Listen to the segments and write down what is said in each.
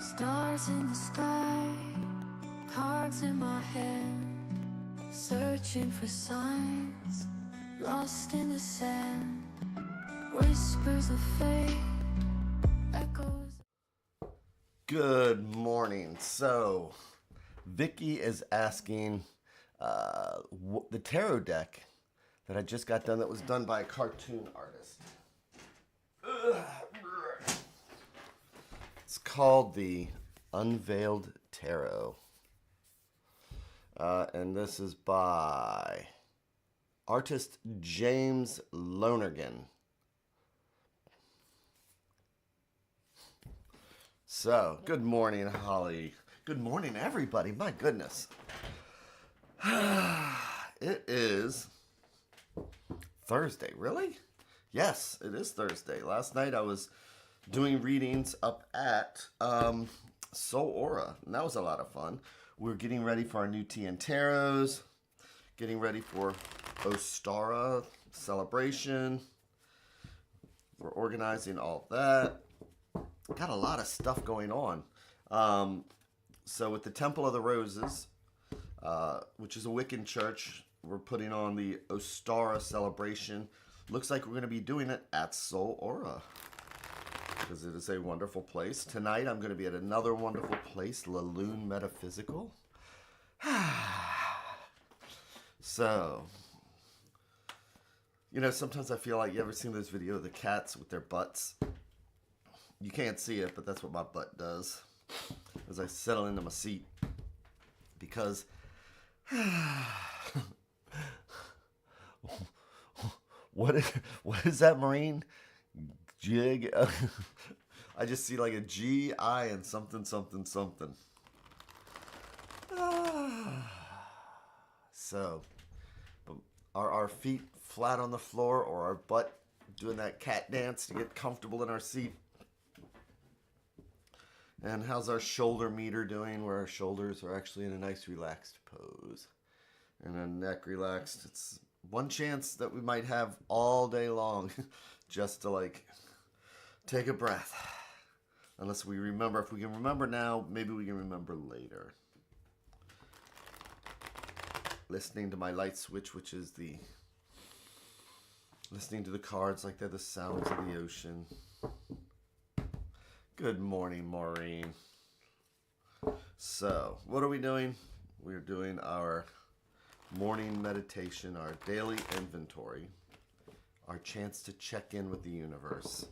Stars in the sky, cards in my hand, searching for signs, lost in the sand, whispers of fate, echoes. Good morning. So, Vicky is asking the tarot deck that I just got done that was done by a cartoon artist. It's called the Unveiled Tarot. And this is by artist James Lonergan. So, good morning, Holly. Good morning, everybody. My goodness. It is Thursday. Really? Yes, it is Thursday. Last night I was doing readings up at Soul Aura, and that was a lot of fun. We're getting ready for our new tea and tarots, getting ready for Ostara celebration. We're organizing all that. Got a lot of stuff going on. So with the Temple of the Roses, which is a Wiccan church, we're putting on the Ostara celebration. Looks like we're going to be doing it at Soul Aura, because it is a wonderful place. Tonight I'm going to be at another wonderful place, La Lune Metaphysical. So, you know, sometimes I feel like, you ever seen this video of the cats with their butts? You can't see it, but that's what my butt does as I settle into my seat. Because what is that, Marine? Jig? I just see like a G, I, and something, something, something. So, are our feet flat on the floor, or our butt doing that cat dance to get comfortable in our seat? And how's our shoulder meter doing, where our shoulders are actually in a nice relaxed pose? And our neck relaxed. It's one chance that we might have all day long just to like take a breath. Unless we remember. If we can remember now, maybe we can remember later. Listening to my light switch, which is the listening to the cards like they're the sounds of the ocean. Good morning, Maureen. So, what are we doing? We're doing our morning meditation, our daily inventory, our chance to check in with the universe.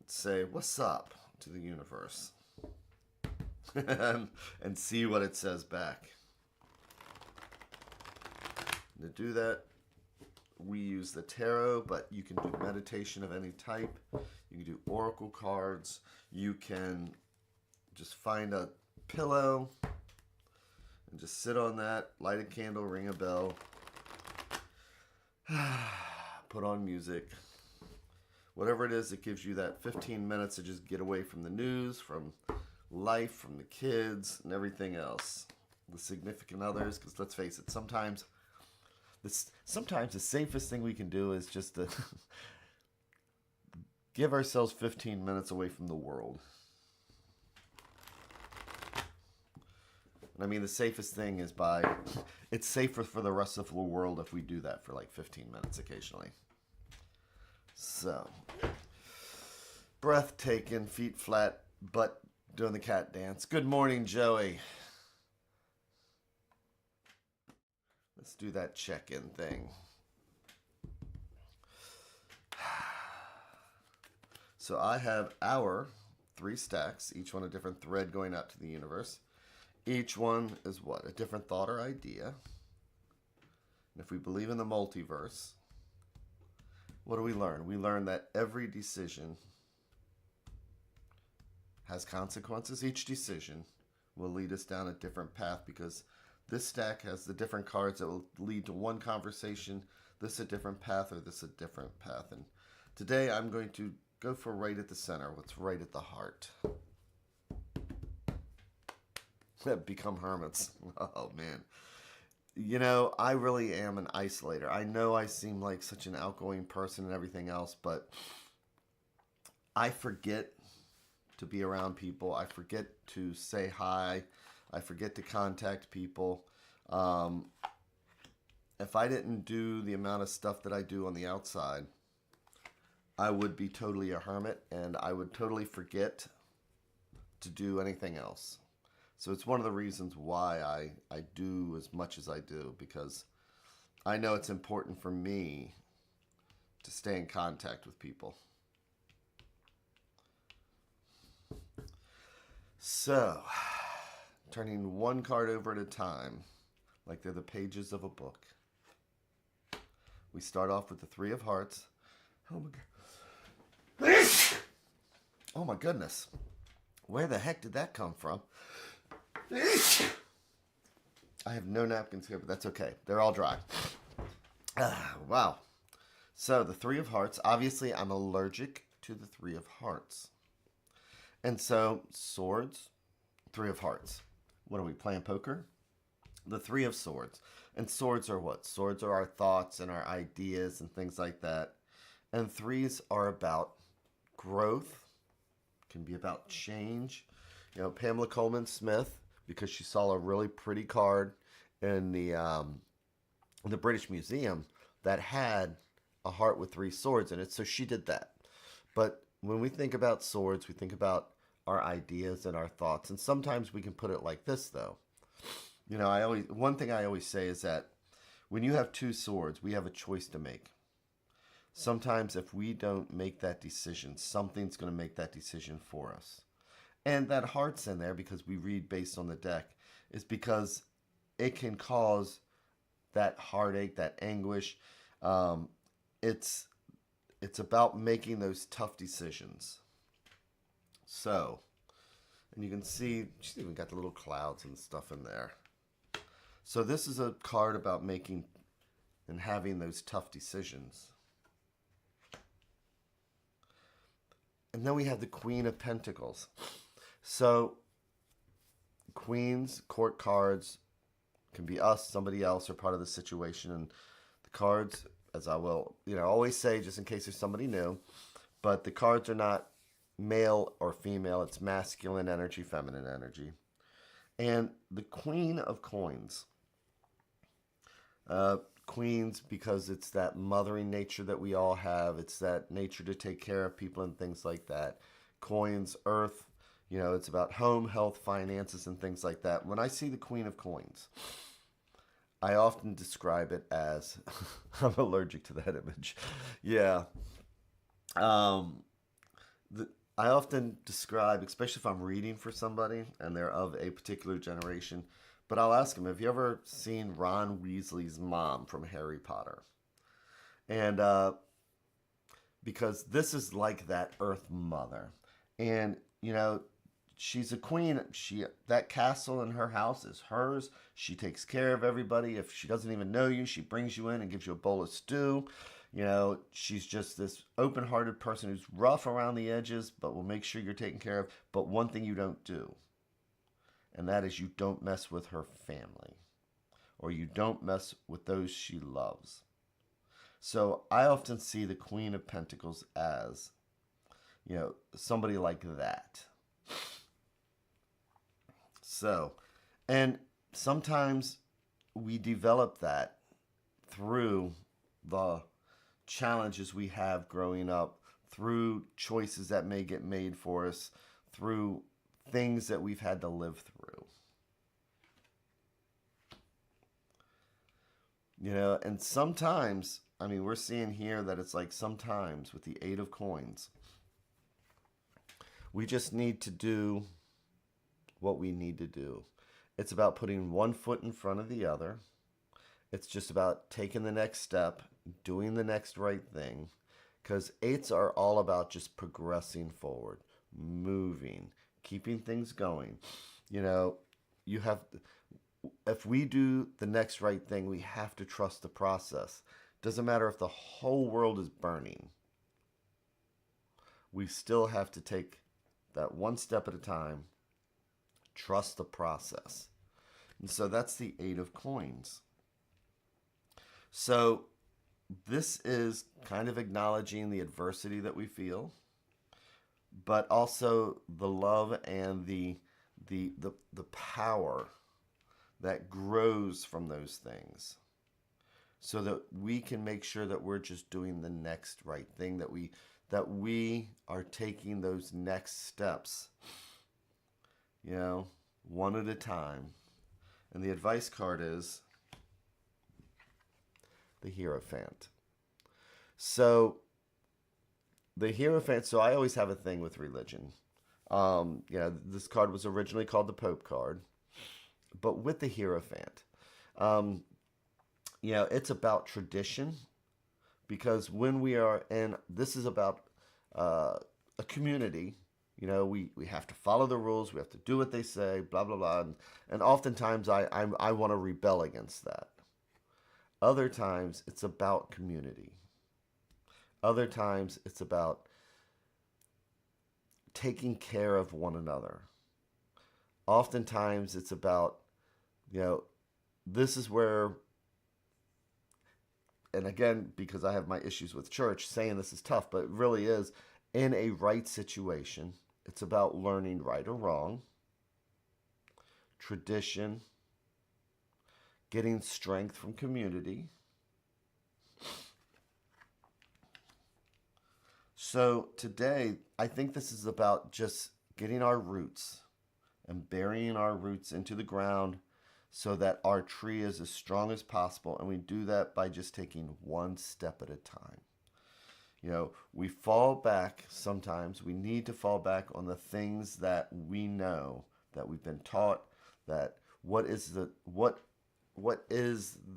Say, what's up to the universe? and see what it says back. To do that, we use the tarot, but you can do meditation of any type. You can do oracle cards. You can just find a pillow and just sit on that, light a candle, ring a bell, put on music. Whatever it is that gives you that 15 minutes to just get away from the news, from life, from the kids, and everything else. The significant others, because let's face it, sometimes the safest thing we can do is just to give ourselves 15 minutes away from the world. And I mean, the safest thing is it's safer for the rest of the world if we do that for like 15 minutes occasionally. So, breath taken, feet flat, butt doing the cat dance. Good morning, Joey. Let's do that check-in thing. So I have our 3 stacks, each one a different thread going out to the universe. Each one is what? A different thought or idea. And if we believe in the multiverse, what do we learn? We learn that every decision has consequences. Each decision will lead us down a different path, because this stack has the different cards that will lead to one conversation. This a different path, or this a different path. And today I'm going to go for right at the center, what's right at the heart. Become hermits. Oh, man. You know, I really am an isolator. I know I seem like such an outgoing person and everything else, but I forget to be around people. I forget to say hi. I forget to contact people. If I didn't do the amount of stuff that I do on the outside, I would be totally a hermit and I would totally forget to do anything else. So it's one of the reasons why I do as much as I do, because I know it's important for me to stay in contact with people. So, turning one card over at a time, like they're the pages of a book. We start off with the Three of Hearts. Oh my God. Oh my goodness. Where the heck did that come from? I have no napkins here, but that's okay. They're all dry. Wow. So, the Three of Hearts. Obviously, I'm allergic to the Three of Hearts. And so, swords, Three of Hearts. What are we playing, poker? The Three of Swords. And swords are what? Swords are our thoughts and our ideas and things like that. And threes are about growth, can be about change. You know, Pamela Coleman Smith, because she saw a really pretty card in the British Museum that had a heart with three swords in it, so she did that. But when we think about swords, we think about our ideas and our thoughts, and sometimes we can put it like this, though. You know, one thing I always say is that when you have two swords, we have a choice to make. Sometimes if we don't make that decision, something's going to make that decision for us. And that heart's in there because we read based on the deck, is because it can cause that heartache, that anguish. It's about making those tough decisions. So, and you can see she's even got the little clouds and stuff in there. So this is a card about making and having those tough decisions. And then we have the Queen of Pentacles. So queens, court cards, can be us, somebody else, or part of the situation. And the cards, as I will, always say, just in case there's somebody new, but the cards are not male or female. It's masculine energy, feminine energy. And the Queen of Coins. Queens, because it's that mothering nature that we all have. It's that nature to take care of people and things like that. Coins, earth, it's about home, health, finances, and things like that. When I see the Queen of Coins, I often describe it as, I'm allergic to that image. Yeah. I often describe, especially if I'm reading for somebody and they're of a particular generation, but I'll ask them, have you ever seen Ron Weasley's mom from Harry Potter? And because this is like that Earth Mother. And, she's a queen. That castle in her house is hers. She takes care of everybody. If she doesn't even know you, she brings you in and gives you a bowl of stew. She's just this open-hearted person who's rough around the edges, but will make sure you're taken care of. But one thing you don't do, and that is you don't mess with her family, or you don't mess with those she loves. So I often see the Queen of Pentacles as, somebody like that. So, and sometimes we develop that through the challenges we have growing up, through choices that may get made for us, through things that we've had to live through. And sometimes, we're seeing here that it's like sometimes with the Eight of Coins, we just need to do what we need to do. It's about putting one foot in front of the other. It's just about taking the next step, doing the next right thing, because eights are all about just progressing forward, moving, keeping things going. If we do the next right thing, we have to trust the process. Doesn't matter if the whole world is burning. We still have to take that one step at a time, trust the process. And so that's the Eight of Coins. So this is kind of acknowledging the adversity that we feel, but also the love and the power that grows from those things, so that we can make sure that we're just doing the next right thing, that we are taking those next steps, one at a time. And the advice card is the Hierophant. So the Hierophant, so I always have a thing with religion. This card was originally called the Pope card, but with the Hierophant, it's about tradition, because when we are in, this is about a community. We have to follow the rules. We have to do what they say, blah, blah, blah. And oftentimes I want to rebel against that. Other times it's about community. Other times it's about taking care of one another. Oftentimes it's about, this is where, and again, because I have my issues with church, saying this is tough, but it really is, in a right situation, it's about learning right or wrong, tradition, getting strength from community. So today, I think this is about just getting our roots and burying our roots into the ground so that our tree is as strong as possible. And we do that by just taking one step at a time. We fall back sometimes. We need to fall back on the things that we know, that we've been taught, that what is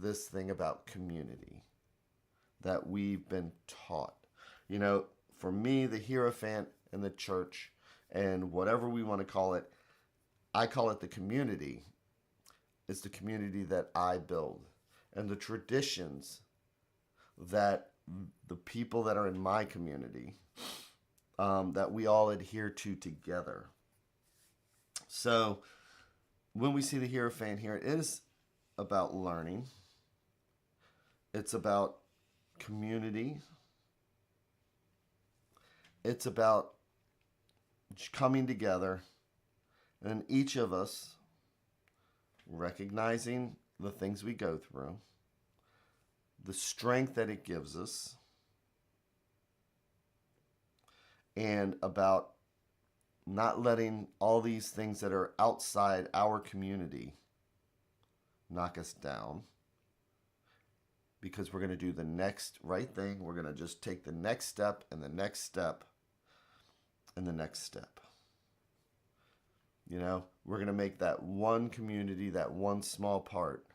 this thing about community that we've been taught. For me, the Hierophant and the church and whatever we want to call it, I call it the community. It's the community that I build, and the traditions that the people that are in my community, that we all adhere to together. So when we see the Hierophant here, it is about learning. It's about community. It's about coming together, and each of us recognizing the things we go through, the strength that it gives us, and about not letting all these things that are outside our community knock us down, because we're going to do the next right thing. We're going to just take the next step and the next step and the next step. We're going to make that one community, that one small part,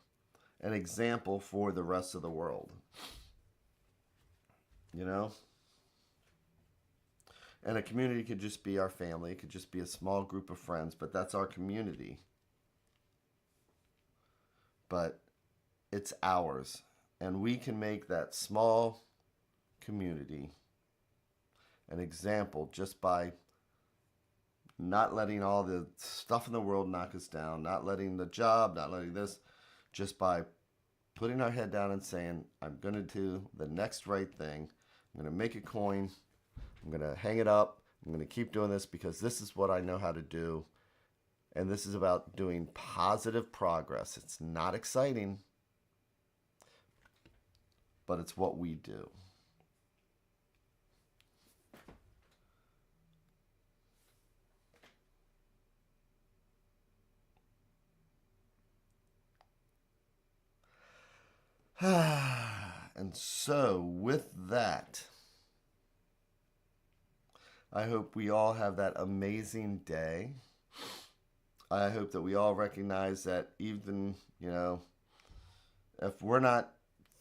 an example for the rest of the world. And a community could just be our family. It could just be a small group of friends, but that's our community. But it's ours. And we can make that small community an example just by not letting all the stuff in the world knock us down, not letting the job, not letting this, just by putting our head down and saying, I'm going to do the next right thing. I'm going to make a coin. I'm going to hang it up. I'm going to keep doing this because this is what I know how to do. And this is about doing positive progress. It's not exciting, but it's what we do. And so, with that, I hope we all have that amazing day. I hope that we all recognize that even, if we're not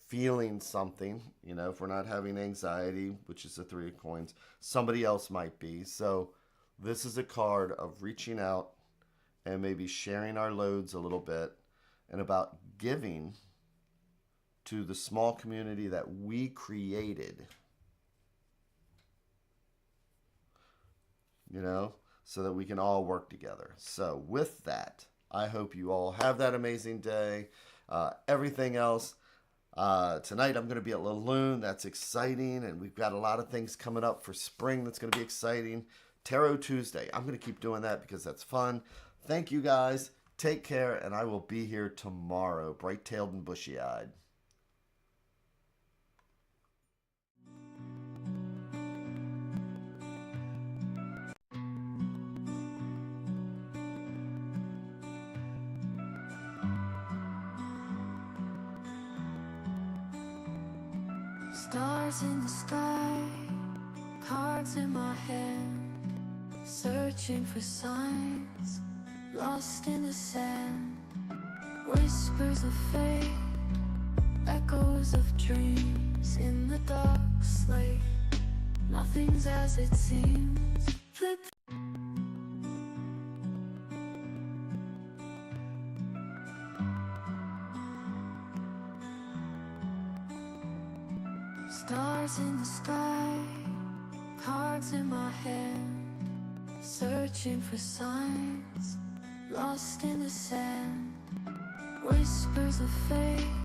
feeling something, if we're not having anxiety, which is the Three of Coins, somebody else might be. So this is a card of reaching out and maybe sharing our loads a little bit, and about giving to the small community that we created, so that we can all work together. So with that, I hope you all have that amazing day. Everything else, tonight I'm going to be at Laloon. That's exciting, and we've got a lot of things coming up for spring that's going to be exciting. Tarot Tuesday. I'm going to keep doing that because that's fun. Thank you guys. Take care, and I will be here tomorrow, bright-tailed and bushy-eyed. Stars in the sky, cards in my hand, searching for signs, lost in the sand. Whispers of fate, echoes of dreams in the dark slate. Nothing's as it seems. Flip. Stars in the sky, cards in my hand, searching for signs, lost in the sand. Whispers of fate.